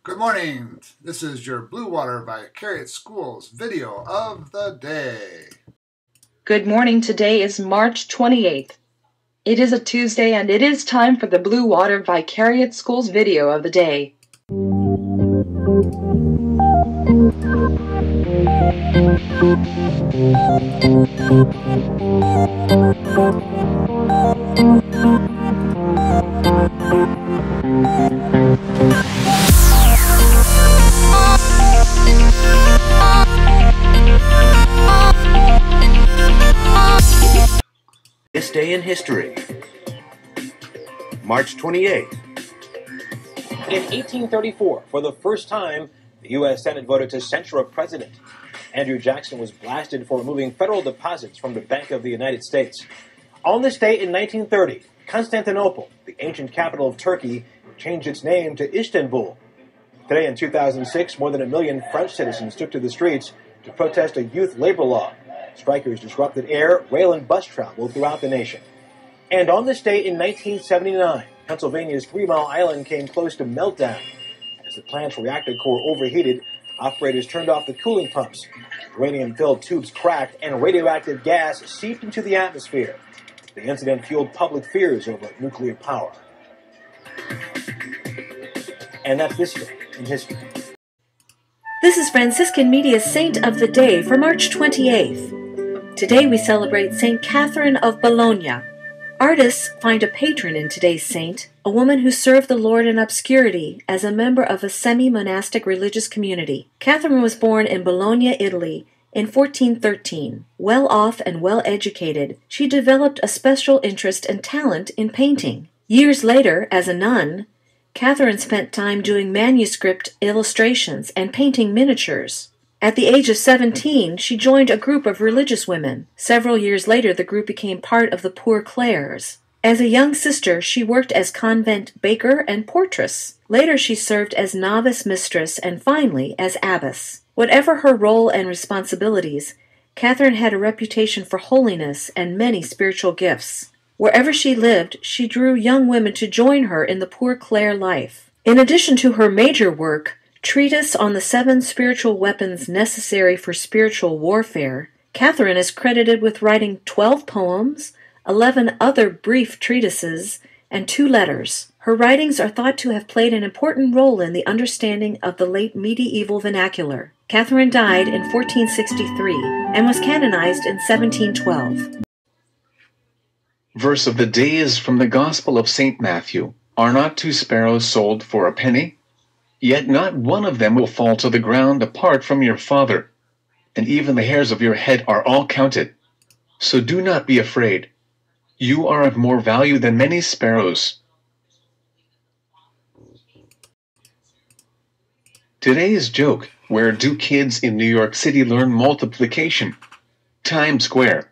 Good morning. This is your Blue Water Vicariate Schools video of the day. Good morning. Today is March 28th. It is a Tuesday and it is time for the Blue Water Vicariate Schools video of the day. This day in history. March 28th. In 1834, for the first time, the U.S. Senate voted to censure a president. Andrew Jackson was blasted for removing federal deposits from the Bank of the United States. On this day in 1930, Constantinople, the ancient capital of Turkey, changed its name to Istanbul. Today in 2006, more than 1 million French citizens took to the streets to protest a youth labor law. Strikers disrupted air, rail, and bus travel throughout the nation. And on this day in 1979, Pennsylvania's 3 Mile Island came close to meltdown. As the plant's reactor core overheated, operators turned off the cooling pumps. Uranium-filled tubes cracked and radioactive gas seeped into the atmosphere. The incident fueled public fears over nuclear power. And that's this day in history. This is Franciscan Media's Saint of the Day for March 28th. Today we celebrate Saint Catherine of Bologna. Artists find a patron in today's saint, a woman who served the Lord in obscurity as a member of a semi-monastic religious community. Catherine was born in Bologna, Italy, in 1413. Well off and well educated, she developed a special interest and talent in painting. Years later, as a nun, Catherine spent time doing manuscript illustrations and painting miniatures. At the age of 17, she joined a group of religious women. Several years later, the group became part of the Poor Clares. As a young sister, she worked as convent baker and portress. Later, she served as novice mistress and finally as abbess. Whatever her role and responsibilities, Catherine had a reputation for holiness and many spiritual gifts. Wherever she lived, she drew young women to join her in the Poor Clare life. In addition to her major work, Treatise on the 7 Spiritual Weapons Necessary for Spiritual Warfare, Catherine is credited with writing 12 poems, 11 other brief treatises, and 2 letters. Her writings are thought to have played an important role in the understanding of the late medieval vernacular. Catherine died in 1463 and was canonized in 1712. Verse of the day is from the Gospel of St. Matthew. Are not 2 sparrows sold for a penny? Yet not one of them will fall to the ground apart from your Father, and even the hairs of your head are all counted. So do not be afraid. You are of more value than many sparrows. Today's joke: where do kids in New York City learn multiplication? Times Square.